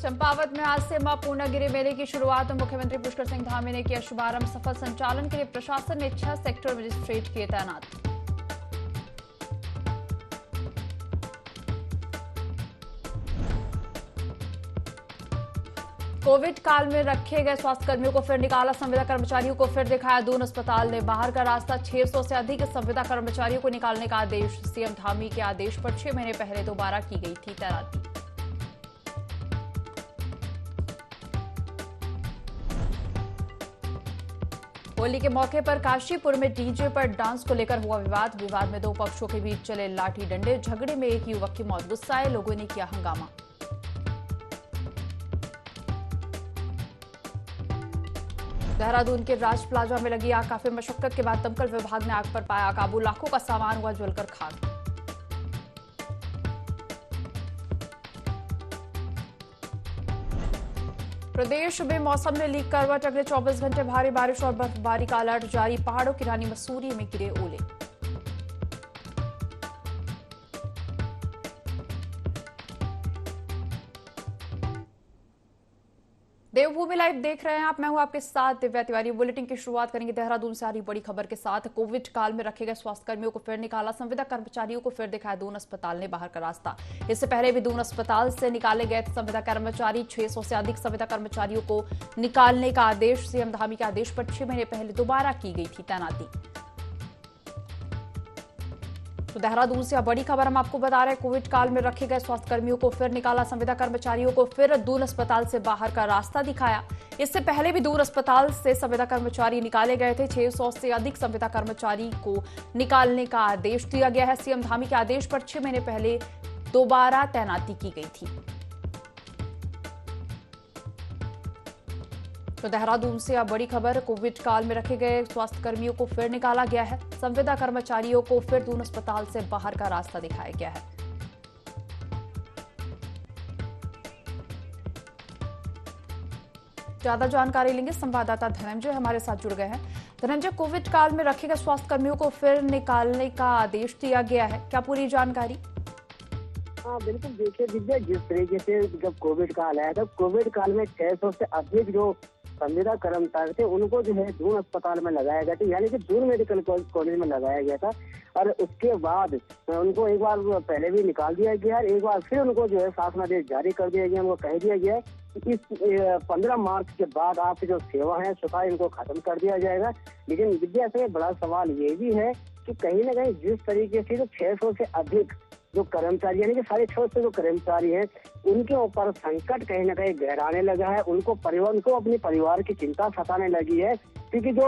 चंपावत में आज से मां पूर्णागिरि मेले की शुरुआत। मुख्यमंत्री पुष्कर सिंह धामी ने किया शुभारंभ। सफल संचालन के लिए प्रशासन ने 6 सेक्टर मजिस्ट्रेट किए तैनात। कोविड काल में रखे गए स्वास्थ्यकर्मियों को फिर निकाला। संविदा कर्मचारियों को फिर दिखाया दून। अस्पताल ने बाहर का रास्ता। 600 से अधिक संविदा कर्मचारियों को निकालने का आदेश। सीएम धामी के आदेश पर 6 महीने पहले दोबारा की गई थी तैनाती। होली के मौके पर काशीपुर में डीजे पर डांस को लेकर हुआ विवाद। विवाद में 2 पक्षों के बीच चले लाठी डंडे। झगड़े में एक युवक की मौत। गुस्साए लोगों ने किया हंगामा। देहरादून के राज प्लाजा में लगी आग। काफी मशक्कत के बाद दमकल विभाग ने आग पर पाया काबू। लाखों का सामान हुआ जलकर खाक। प्रदेश में मौसम ने ली करवट। अगले 24 घंटे भारी बारिश और बर्फबारी का अलर्ट जारी। पहाड़ों की रानी मसूरी में गिरे ओले। देवभूमि लाइव देख रहे हैं आप। मैं हूं आपके साथ दिव्या तिवारी। बुलेटिन की शुरुआत करेंगे देहरादून से आ रही बड़ी खबर के साथ। कोविड काल में रखे गए स्वास्थ्यकर्मियों को फिर निकाला। संविदा कर्मचारियों को फिर दिखाया दून अस्पताल ने बाहर का रास्ता। इससे पहले भी दून अस्पताल से निकाले गए संविदा कर्मचारी। 600 से अधिक संविदा कर्मचारियों को निकालने का आदेश। सीएम धामी के आदेश पर 6 महीने पहले दोबारा की गई थी तैनाती। तो देहरादून से बड़ी खबर हम आपको बता रहे हैं। कोविड काल में रखे गए स्वास्थ्यकर्मियों को फिर निकाला। संविदा कर्मचारियों को फिर दून अस्पताल से बाहर का रास्ता दिखाया। इससे पहले भी दून अस्पताल से संविदा कर्मचारी निकाले गए थे। 600 से अधिक संविदा कर्मचारी को निकालने का आदेश दिया गया है। सीएम धामी के आदेश पर 6 महीने पहले दोबारा तैनाती की गई थी। तो देहरादून से अब बड़ी खबर। कोविड काल में रखे गए स्वास्थ्यकर्मियों को फिर निकाला गया है। संविदा कर्मचारियों को फिर दून अस्पताल से बाहर का रास्ता दिखाया गया है। ज्यादा जानकारी लेंगे संवाददाता धनंजय हमारे साथ जुड़ गए हैं। धनंजय, कोविड काल में रखे गए स्वास्थ्यकर्मियों को फिर निकालने का आदेश दिया गया है, क्या पूरी जानकारी? हाँ बिल्कुल, देखिए दिव्या, जिस तरीके से जब कोविड काल आया था, कोविड काल में 600 से अधिक जो संविदा कर्मचारी थे उनको जो है दून अस्पताल में लगाया गया था, यानी कि दून मेडिकल कॉलेज में लगाया गया था। और उसके बाद उनको एक बार पहले भी निकाल दिया गया, एक बार फिर उनको जो है शासनादेश जारी कर दिया गया। उनको कह दिया गया कि इस 15 मार्च के बाद आपकी जो सेवा है स्वतः इनको खत्म कर दिया जाएगा। लेकिन विद्या से बड़ा सवाल ये भी है कि कहीं ना कहीं जिस तरीके से जो 600 से अधिक जो कर्मचारी यानी कि 650 जो कर्मचारी हैं उनके ऊपर संकट कहीं ना कहीं गहराने लगा है। उनको अपने परिवार की चिंता सताने लगी है, क्योंकि जो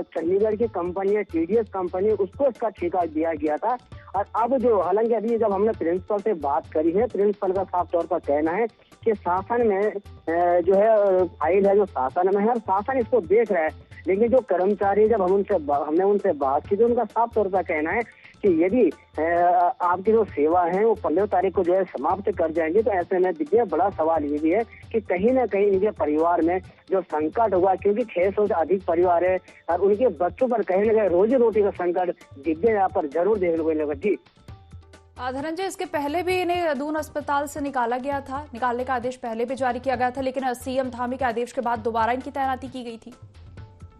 चंडीगढ़ की कंपनी है TDS कंपनी, उसको इसका ठेका दिया गया था। और अब जो हालांकि अभी जब हमने प्रिंसिपल से बात करी है, प्रिंसिपल का साफ तौर पर कहना है कि शासन में जो है फाइल है जो शासन में है और शासन इसको देख रहा है। लेकिन जो कर्मचारी जब हमने उनसे बात की तो उनका साफ तौर पर कहना है कि यदि आपकी जो सेवा है वो 15 तारीख को जो है समाप्त कर जाएंगे, तो ऐसे में दिव्या बड़ा सवाल ये भी है कि कहीं ना कहीं इनके परिवार में जो संकट होगा, क्योंकि 600 से अधिक परिवार है और उनके बच्चों पर कहीं ना कहीं रोजी रोटी का संकट दिव्या यहाँ पर जरूर देखने को मिलेगा। जी धनंजय, इसके पहले भी इन्हें दून अस्पताल से निकाला गया था, निकालने का आदेश पहले भी जारी किया गया था, लेकिन सीएम धामी के आदेश के बाद दोबारा इनकी तैनाती की गई थी।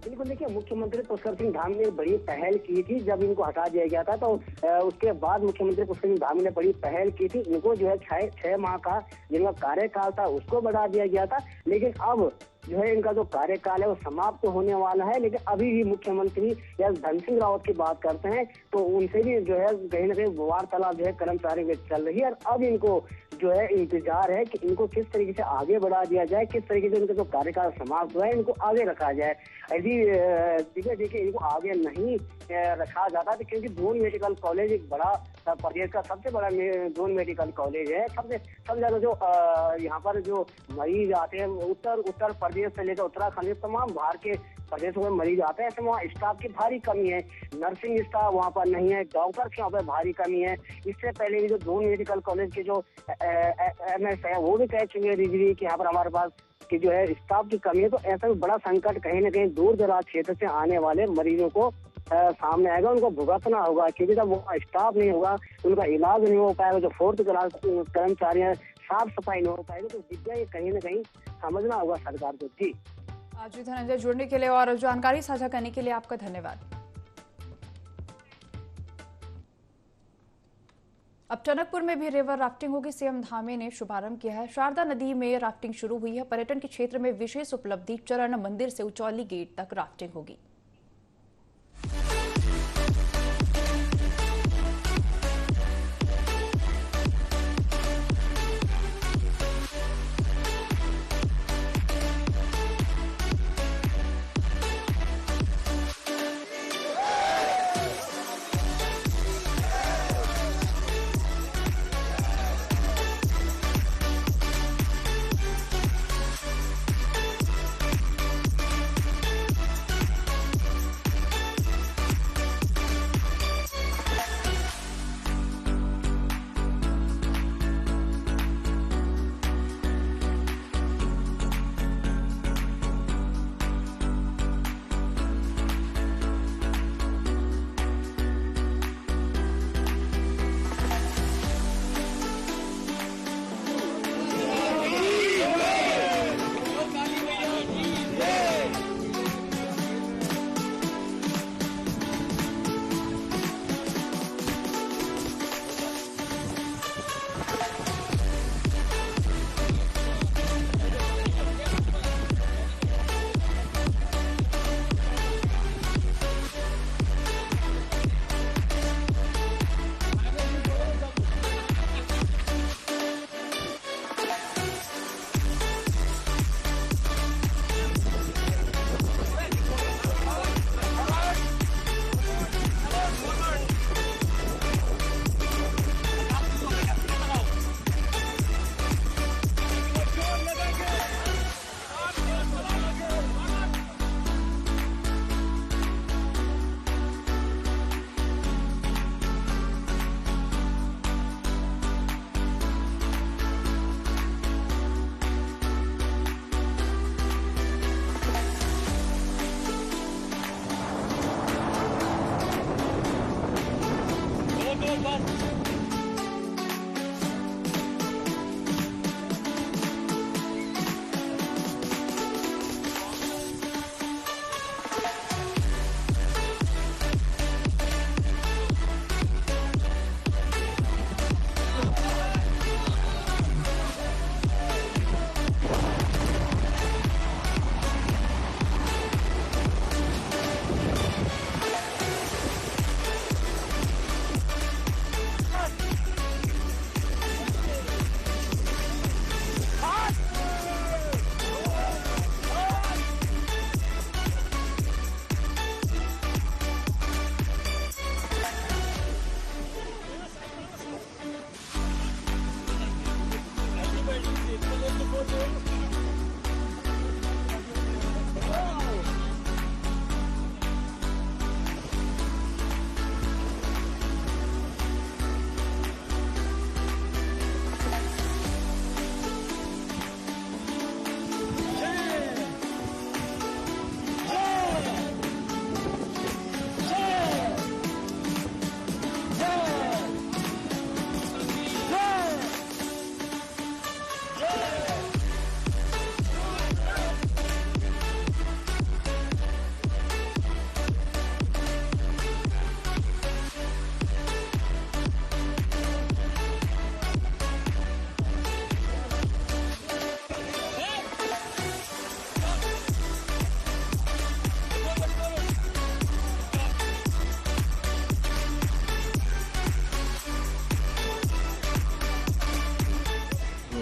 बिल्कुल, देखिए मुख्यमंत्री पुष्कर सिंह धामी ने बड़ी पहल की थी जब इनको हटा दिया गया था, तो उसके बाद मुख्यमंत्री पुष्कर सिंह धामी ने बड़ी पहल की थी। इनको जो है 6 माह का जिनका कार्यकाल था उसको बढ़ा दिया गया था। लेकिन अब जो है इनका जो कार्यकाल है वो समाप्त होने वाला है। लेकिन अभी भी मुख्यमंत्री या धन सिंह रावत की बात करते हैं तो उनसे भी जो है कहीं ना कहीं वार्तालाप जो है कर्मचारी में चल रही है। और अब इनको जो है इंतजार है कि इनको किस तरीके से आगे बढ़ा दिया जाए, किस तरीके से इनका जो कार्यकाल समाप्त हुआ है इनको आगे रखा जाए। यदि देखिए इनको आगे नहीं रखा जाता तो, क्योंकि दून मेडिकल कॉलेज एक बड़ा प्रदेश का सबसे बड़ा दून मेडिकल कॉलेज है। सबसे ज्यादा जो यहाँ पर जो मरीज आते हैं उत्तर प्रदेश से लेकर उत्तराखंड तमाम बाहर के प्रदेशों में मरीज आते हैं। ऐसे वहाँ स्टाफ की भारी कमी है, नर्सिंग स्टाफ वहाँ पर नहीं है, डॉक्टर की वहाँ पर भारी कमी है। इससे पहले भी जो दून मेडिकल कॉलेज के जो MS है वो भी कह चुके हैं रिजवी कि यहाँ पर हमारे पास कि जो है स्टाफ की कमी है। तो ऐसा भी बड़ा संकट कहीं ना कहीं दूर दराज क्षेत्र से आने वाले मरीजों को सामने आएगा, उनको भुगतना होगा, क्योंकि जब वो स्टाफ नहीं होगा उनका इलाज नहीं हो पाएगा। जो 4th क्लास कर्मचारी हैं साफ सफाई नहीं हो पाएगी तो विद्या ये कहीं ना कहीं समझना होगा सरकार को। जी जी धनंजय, जुड़ने के लिए और जानकारी साझा करने के लिए आपका धन्यवाद। अब टनकपुर में भी रिवर राफ्टिंग होगी। सीएम धामी ने शुभारंभ किया है। शारदा नदी में राफ्टिंग शुरू हुई है। पर्यटन के क्षेत्र में विशेष उपलब्धि, चरण मंदिर से उचौली गेट तक राफ्टिंग होगी।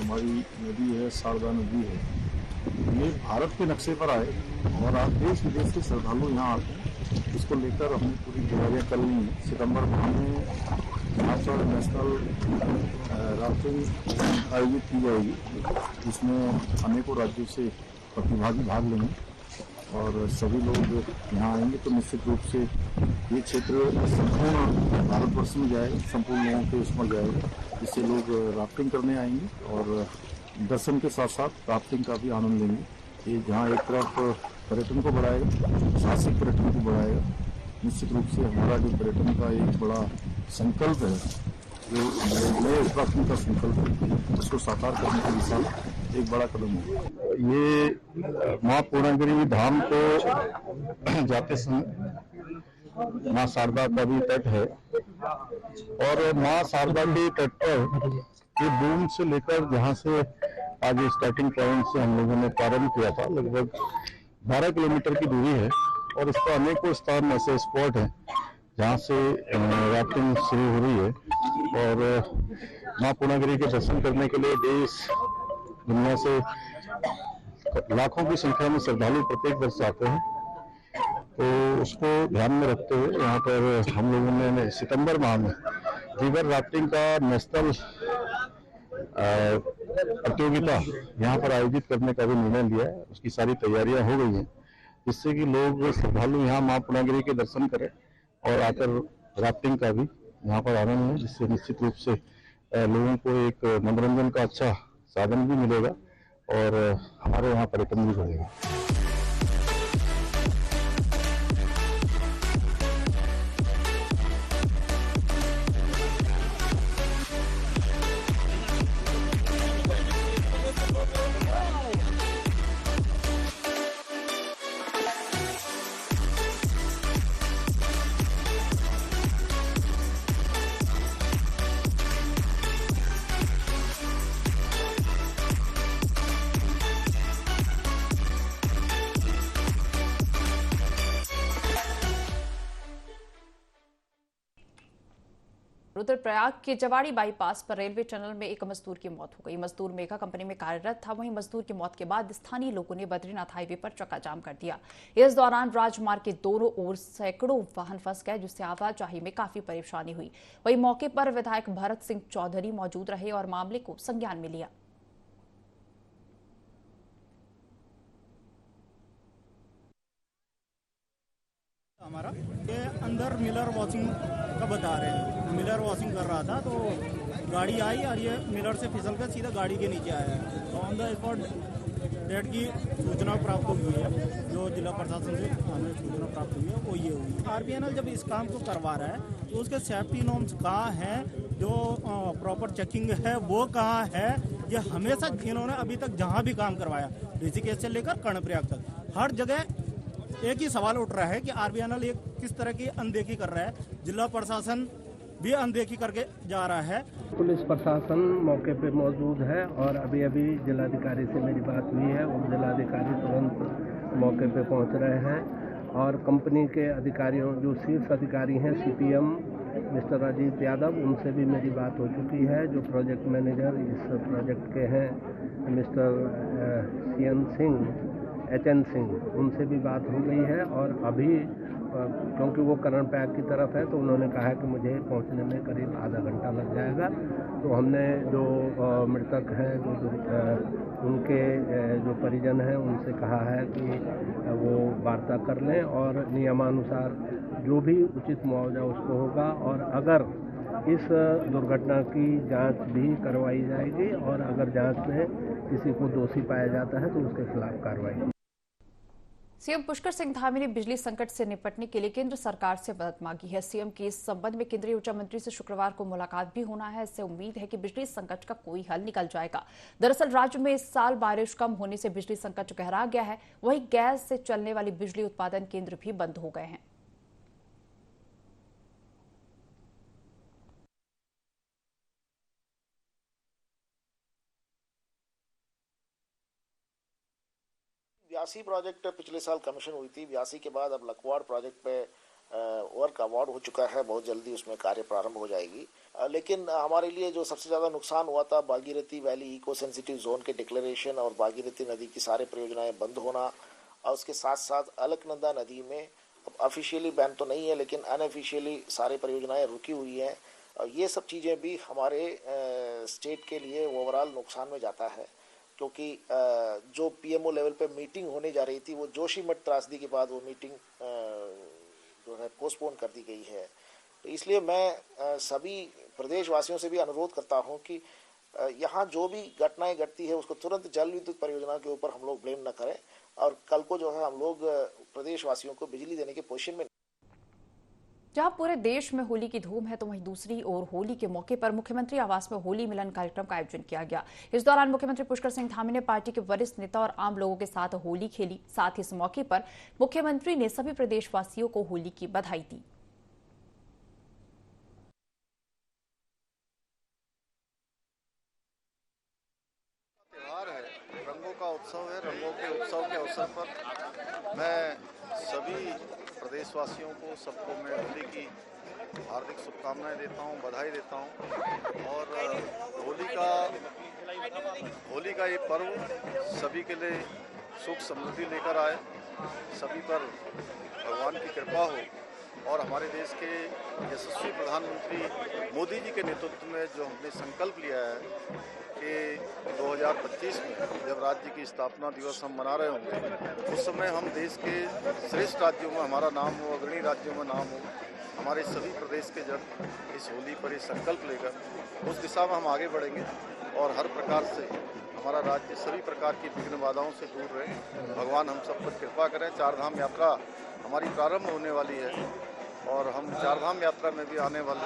हमारी नदी है, शारदा नदी है, ये भारत के नक्शे पर आए और आज देश विदेश के श्रद्धालु यहाँ आते हैं। इसको लेकर हमने पूरी तैयारियाँ कर ली हैं। सितंबर माह में यहाँ पर नेशनल राफ्टिंग आयोजित की जाएगी, जिसमें अनेकों राज्यों से प्रतिभागी भाग लेंगे और सभी लोग यहाँ आएंगे। तो निश्चित रूप से ये क्षेत्र संपूर्ण भारतवर्ष में जाएगा, संपूर्ण लोगों के उसमें जाएगा, जिससे लोग राफ्टिंग करने आएंगे और दर्शन के साथ साथ राफ्टिंग का भी आनंद लेंगे। ये जहाँ एक तरफ पर्यटन को बढ़ाएगा, साहसिक पर्यटन को बढ़ाएगा। निश्चित रूप से हमारा जो पर्यटन का एक बड़ा संकल्प है जो नए उत्तराखंड का संकल्प है उसको साकार करने की दिशा में एक बड़ा कदम होगा। ये माँ पूर्णागिरि धाम को जाते समय माँ शारदा का भी तट है और माँ शारदा के तट पर ये डूम से लेकर जहाँ से आज स्टार्टिंग पॉइंट से हम लोगों ने प्रारंभ किया था, लगभग 12 किलोमीटर की दूरी है और इस पर अनेकों स्थान ऐसे स्पॉट हैं जहाँ से राफ्टिंग शुरू हो रही है और माँ पूर्णागिरि के दर्शन करने के लिए देश दुनिया से लाखों की संख्या में श्रद्धालु प्रत्येक वर्ष आते हैं। तो उसको ध्यान में रखते हुए यहाँ पर हम लोगों ने सितंबर माह में रिवर राफ्टिंग का नेशनल प्रतियोगिता यहाँ पर आयोजित करने का भी निर्णय लिया है। उसकी सारी तैयारियां हो गई हैं जिससे कि लोग श्रद्धालु यहाँ माँ पूर्णागिरि के दर्शन करें और आकर राफ्टिंग का भी यहाँ पर आनंद है, जिससे निश्चित रूप से लोगों को एक मनोरंजन का अच्छा साधन भी मिलेगा और हमारे यहाँ पर्यटन भी बढ़ेगा। रुद्रप्रयाग के जवाड़ी बाईपास पर रेलवे टनल में एक मजदूर की मौत हो गई। मजदूर मेगा कंपनी में कार्यरत था। वहीं मजदूर की मौत के बाद स्थानीय लोगों ने बद्रीनाथ हाईवे पर चक्का जाम कर दिया। इस दौरान राजमार्ग के दोनों ओर सैकड़ों वाहन फंस गए, जिससे आवाजाही में काफी परेशानी हुई। वहीं मौके पर विधायक भरत सिंह चौधरी मौजूद रहे और मामले को संज्ञान में लिया। हमारा ये अंदर मिलर वॉशिंग का बता रहे हैं, मिलर वॉशिंग कर रहा था तो गाड़ी आई और ये मिलर से फिसल कर सीधा गाड़ी के नीचे आया है। तो ऑन द स्पॉट डेथ की सूचना प्राप्त हुई है। जो जिला प्रशासन से हमें सूचना प्राप्त हुई है वो ये हुई। आरबीएनएल जब इस काम को करवा रहा है तो उसके सेफ्टी नॉर्म्स कहाँ हैं, जो प्रॉपर चेकिंग है वो कहाँ है, ये हमेशा इन्होंने अभी तक जहाँ भी काम करवाया ऋषिकेश से लेकर कर्णप्रयाग तक हर जगह एक ही सवाल उठ रहा है कि आरबीएनएल एक किस तरह की अनदेखी कर रहा है। जिला प्रशासन भी अनदेखी करके जा रहा है। पुलिस प्रशासन मौके पे मौजूद है और अभी अभी जिलाधिकारी से मेरी बात हुई है और जिलाधिकारी तुरंत मौके पे पहुंच रहे हैं और कंपनी के अधिकारियों जो शीर्ष अधिकारी हैं सीपीएम मिस्टर अजीत यादव, उनसे भी मेरी बात हो चुकी है। जो प्रोजेक्ट मैनेजर इस प्रोजेक्ट के हैं मिस्टर एचएन सिंह, उनसे भी बात हो गई है और अभी क्योंकि वो कर्णप्रयाग की तरफ है तो उन्होंने कहा कि मुझे पहुंचने में करीब आधा घंटा लग जाएगा। तो हमने जो मृतक हैं उनके जो परिजन हैं उनसे कहा है कि वो वार्ता कर लें और नियमानुसार जो भी उचित मुआवजा उसको होगा और अगर इस दुर्घटना की जांच भी करवाई जाएगी और अगर जांच में किसी को दोषी पाया जाता है तो उसके खिलाफ कार्रवाई। सीएम पुष्कर सिंह धामी ने बिजली संकट से निपटने के लिए केंद्र सरकार से मदद मांगी है। सीएम की इस संबंध में केंद्रीय ऊर्जा मंत्री से शुक्रवार को मुलाकात भी होना है। इससे उम्मीद है कि बिजली संकट का कोई हल निकल जाएगा। दरअसल राज्य में इस साल बारिश कम होने से बिजली संकट गहरा गया है। वहीं गैस से चलने वाली बिजली उत्पादन केंद्र भी बंद हो गए हैं। व्यासी प्रोजेक्ट पिछले साल कमीशन हुई थी। व्यासी के बाद अब लखवाड़ प्रोजेक्ट पे वर्क अवार्ड हो चुका है, बहुत जल्दी उसमें कार्य प्रारंभ हो जाएगी। लेकिन हमारे लिए जो सबसे ज़्यादा नुकसान हुआ था Bhagirathi valley eco sensitive zone के डिक्लेरेशन और भागीरथी नदी की सारे परियोजनाएं बंद होना और उसके साथ साथ अलकनंदा नदी में अब ऑफिशियली बैन तो नहीं है लेकिन अनऑफिशियली सारे परियोजनाएं रुकी हुई हैं। और ये सब चीज़ें भी हमारे स्टेट के लिए ओवरऑल नुकसान में जाता है, क्योंकि जो पीएमओ लेवल पे मीटिंग होने जा रही थी वो जोशीमठ त्रासदी के बाद वो मीटिंग जो है पोस्टपोन कर दी गई है। तो इसलिए मैं सभी प्रदेशवासियों से भी अनुरोध करता हूं कि यहाँ जो भी घटनाएं घटती है उसको तुरंत जल विद्युत परियोजना के ऊपर हम लोग ब्लेम न करें और कल को जो है हम लोग प्रदेशवासियों को बिजली देने की पोजीशन में। जहां पूरे देश में होली की धूम है तो वहीं दूसरी ओर होली के मौके पर मुख्यमंत्री आवास में होली मिलन कार्यक्रम का आयोजन किया गया। इस दौरान मुख्यमंत्री पुष्कर सिंह धामी ने पार्टी के वरिष्ठ नेता और आम लोगों के साथ होली खेली। साथ ही इस मौके पर मुख्यमंत्री ने सभी प्रदेशवासियों को होली की बधाई दी। त्योहार है, रंगों का उत्सव है। रंगों के उत्सव के अवसर पर मैं सभी प्रदेशवासियों को, सबको मैं होली की हार्दिक शुभकामनाएं देता हूं, बधाई देता हूं। और होली का ये पर्व सभी के लिए सुख समृद्धि लेकर आए, सभी पर भगवान की कृपा हो और हमारे देश के यशस्वी प्रधानमंत्री मोदी जी के नेतृत्व में जो हमने संकल्प लिया है कि 2025 में जब राज्य की स्थापना दिवस हम मना रहे होंगे, उस समय हम देश के श्रेष्ठ राज्यों में हमारा नाम हो, अग्रणी राज्यों में नाम हो। हमारे सभी प्रदेश के जन इस होली पर ये संकल्प लेकर उस दिशा में हम आगे बढ़ेंगे और हर प्रकार से हमारा राज्य सभी प्रकार की विघ्न बाधाओं से दूर रहे। भगवान हम सब पर कृपा करें। चारधाम यात्रा हमारी प्रारंभ होने वाली है और हम चारधाम यात्रा में भी आने वाले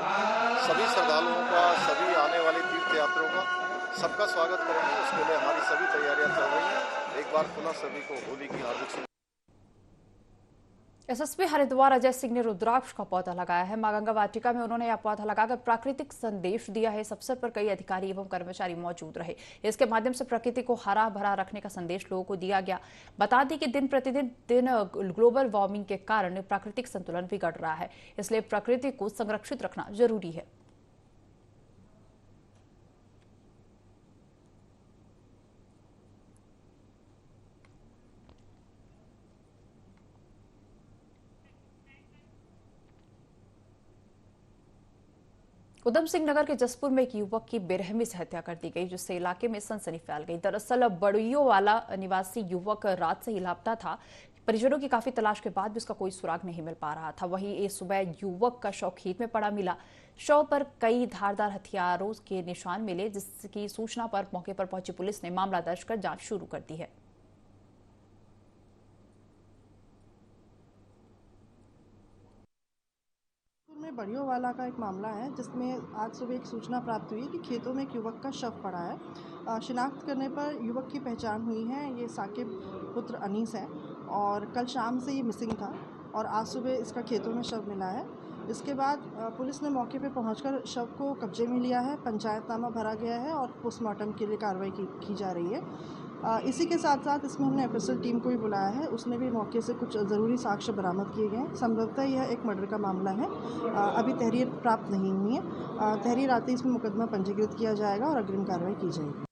सभी श्रद्धालुओं का, सभी आने वाले तीर्थ यात्रियों का सबका स्वागत करेंगे। उसके लिए हमारी सभी तैयारियां चल रही हैं। एक बार पुनः सभी को होली की हार्दिक शुभकामनाएं। एसएसपी हरिद्वार अजय सिंह ने रुद्राक्ष का पौधा लगाया है। मां गंगा वाटिका में उन्होंने यह पौधा लगाकर प्राकृतिक संदेश दिया है। इस अवसर पर कई अधिकारी एवं कर्मचारी मौजूद रहे। इसके माध्यम से प्रकृति को हरा भरा रखने का संदेश लोगों को दिया गया। बता दें कि दिन प्रतिदिन ग्लोबल वार्मिंग के कारण प्राकृतिक संतुलन बिगड़ रहा है, इसलिए प्रकृति को संरक्षित रखना जरूरी है। उधम सिंह नगर के जसपुर में एक युवक की बेरहमी से हत्या कर दी गई, जिससे इलाके में सनसनी फैल गई। दरअसल बड़ुइयों वाला निवासी युवक रात से ही लापता था। परिजनों की काफी तलाश के बाद भी उसका कोई सुराग नहीं मिल पा रहा था। वहीं इस सुबह युवक का शव खेत में पड़ा मिला। शव पर कई धारदार हथियारों के निशान मिले, जिसकी सूचना पर मौके पर पहुंची पुलिस ने मामला दर्ज कर जांच शुरू कर दी है। में बड़ियोवाला का एक मामला है, जिसमें आज सुबह एक सूचना प्राप्त हुई कि खेतों में एक युवक का शव पड़ा है। शिनाख्त करने पर युवक की पहचान हुई है। ये साकिब पुत्र अनीस है और कल शाम से ये मिसिंग था और आज सुबह इसका खेतों में शव मिला है। इसके बाद पुलिस ने मौके पर पहुंचकर शव को कब्जे में लिया है। पंचायतनामा भरा गया है और पोस्टमार्टम के लिए कार्रवाई की जा रही है। इसी के साथ साथ इसमें हमने एफएसएल टीम को भी बुलाया है। उसने भी मौके से कुछ ज़रूरी साक्ष्य बरामद किए गए हैं। संभवतः यह एक मर्डर का मामला है। अभी तहरीर प्राप्त नहीं हुई है। तहरीर आते ही इसमें मुकदमा पंजीकृत किया जाएगा और अग्रिम कार्रवाई की जाएगी।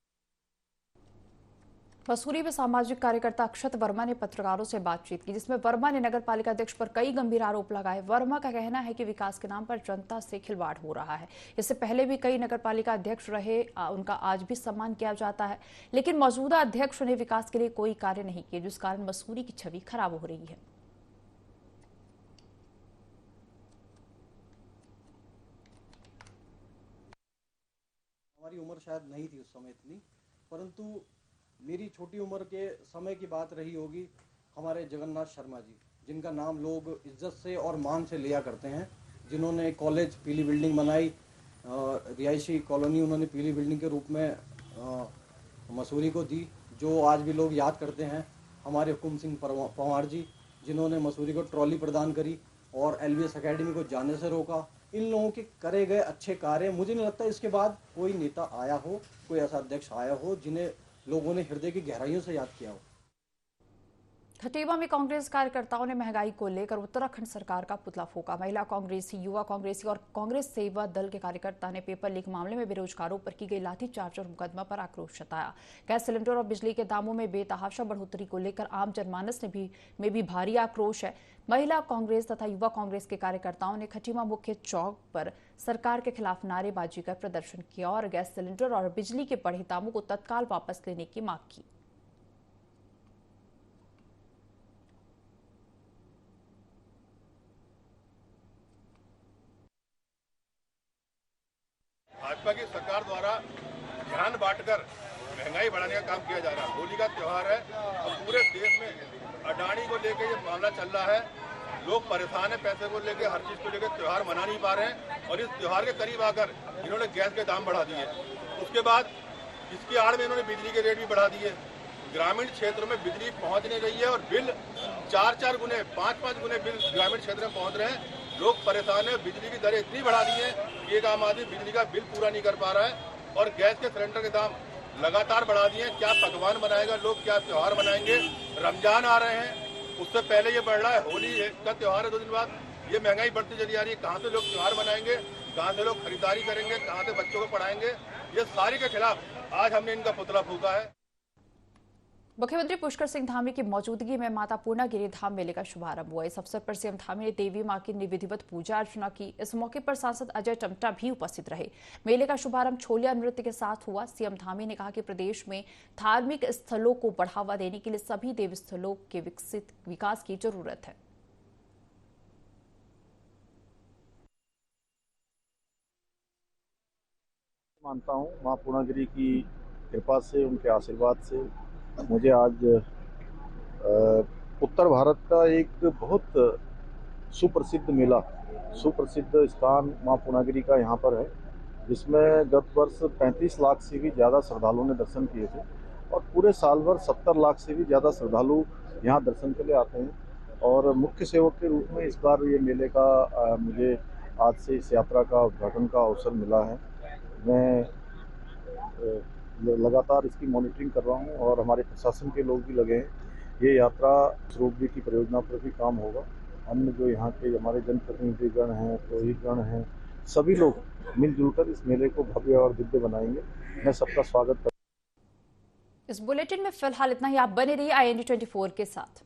मसूरी में सामाजिक कार्यकर्ता अक्षत वर्मा ने पत्रकारों से बातचीत की, जिसमें वर्मा ने नगर पालिका अध्यक्ष पर कई गंभीर आरोप लगाए। वर्मा का कहना है कि विकास के नाम पर जनता से खिलवाड़ हो रहा है। इससे पहले भी कई नगर पालिका अध्यक्ष रहे, उनका आज भी सम्मान किया जाता है, लेकिन मौजूदा अध्यक्ष ने विकास के लिए कोई कार्य नहीं किए, जिस कारण मसूरी की छवि खराब हो रही है। हमारी उम्र शायद नहीं थी उस समय इतनी, परंतु मेरी छोटी उम्र के समय की बात रही होगी हमारे जगन्नाथ शर्मा जी, जिनका नाम लोग इज्जत से और मान से लिया करते हैं, जिन्होंने कॉलेज पीली बिल्डिंग बनाई, रिहायशी कॉलोनी उन्होंने पीली बिल्डिंग के रूप में मसूरी को दी, जो आज भी लोग याद करते हैं। हमारे हुकुम सिंह पंवार जी, जिन्होंने मसूरी को ट्रॉली प्रदान करी और एलबीएस एकेडमी को जाने से रोका। इन लोगों के करे गए अच्छे कार्य, मुझे नहीं लगता इसके बाद कोई नेता आया हो, कोई ऐसा अध्यक्ष आया हो जिन्हें लोगों ने हृदय की गहराइयों से याद किया हो। खटीमा में कांग्रेस कार्यकर्ताओं ने महंगाई को लेकर उत्तराखंड सरकार का पुतला फूंका। महिला कांग्रेसी, युवा कांग्रेसी और कांग्रेस सेवा दल के कार्यकर्ता ने पेपर लीक मामले में बेरोजगारों पर की गई लाठीचार्ज और मुकदमा पर आक्रोश जताया। गैस सिलेंडर और बिजली के दामों में बेतहाशा बढ़ोतरी को लेकर आम जनमानस में भी भारी आक्रोश है। महिला कांग्रेस तथा युवा कांग्रेस के कार्यकर्ताओं ने खटीमा मुख्य चौक पर सरकार के खिलाफ नारेबाजी कर प्रदर्शन किया और गैस सिलेंडर और बिजली के बढ़े दामों को तत्काल वापस लेने की मांग की। भाजपा की सरकार द्वारा ध्यान बांटकर महंगाई बढ़ाने का काम किया जा रहा है। होली का त्योहार है और पूरे देश में अडानी को लेकर ये मामला चल रहा है। लोग परेशान हैं पैसे को लेके, हर चीज को लेके, त्योहार मना नहीं पा रहे हैं और इस त्योहार के करीब आकर इन्होंने गैस के दाम बढ़ा दिए। उसके बाद इसकी आड़ में इन्होंने बिजली के रेट भी बढ़ा दिए। ग्रामीण क्षेत्र में बिजली पहुंच नहीं रही है और बिल 4-4 गुने 5-5 गुने बिल ग्रामीण क्षेत्र में पहुंच रहे हैं। लोग परेशान है, बिजली की दरें इतनी बढ़ा दी है कि एक आम आदमी बिजली का बिल पूरा नहीं कर पा रहा है और गैस के सिलेंडर के दाम लगातार बढ़ा दिए हैं। क्या पकवान बनाएगा लोग, क्या त्योहार मनाएंगे? रमजान आ रहे हैं, उससे पहले ये बढ़ रहा है, होली का त्योहार है 2 दिन बाद, ये महंगाई बढ़ती चली आ रही है। कहाँ से लोग त्योहार मनाएंगे, कहाँ से लोग खरीदारी करेंगे, कहाँ से बच्चों को पढ़ाएंगे? ये सारी के खिलाफ आज हमने इनका पुतला फूंका है। मुख्यमंत्री पुष्कर सिंह धामी की मौजूदगी में माता पूर्णागिरि धाम मेले का शुभारंभ हुआ। इस अवसर पर सीएम धामी ने देवी मां की विधिवत पूजा अर्चना की। इस मौके पर सांसद अजय टमटा भी उपस्थित रहे। मेले का शुभारंभ छोलिया नृत्य के साथ हुआ। सीएम धामी ने कहा कि प्रदेश में धार्मिक स्थलों को बढ़ावा देने के लिए सभी देव स्थलों के विकास की जरूरत है। मानता हूँ मां पूर्णागिरि की कृपा से, उनके आशीर्वाद से मुझे आज उत्तर भारत का एक बहुत सुप्रसिद्ध मेला, सुप्रसिद्ध स्थान मां पूर्णागिरि का यहाँ पर है, जिसमें गत वर्ष 35 लाख से भी ज़्यादा श्रद्धालुओं ने दर्शन किए थे और पूरे साल भर 70 लाख से भी ज़्यादा श्रद्धालु यहाँ दर्शन के लिए आते हैं। और मुख्य सेवक के रूप में इस बार ये मेले का मुझे आज से इस यात्रा का उद्घाटन का अवसर मिला है। मैं लगातार इसकी मॉनिटरिंग कर रहा हूँ और हमारे प्रशासन के लोग भी लगे हैं। ये यात्रा स्वरूप की परियोजना पर भी काम होगा। अन्य जो यहाँ के हमारे जनप्रतिनिधिगण हैं, पुरोहितगण हैं, सभी लोग मिलजुल कर इस मेले को भव्य और दिव्य बनाएंगे। मैं सबका स्वागत करता हूँ। इस बुलेटिन में फिलहाल इतना ही। आप बने रहिए IND 24 के साथ।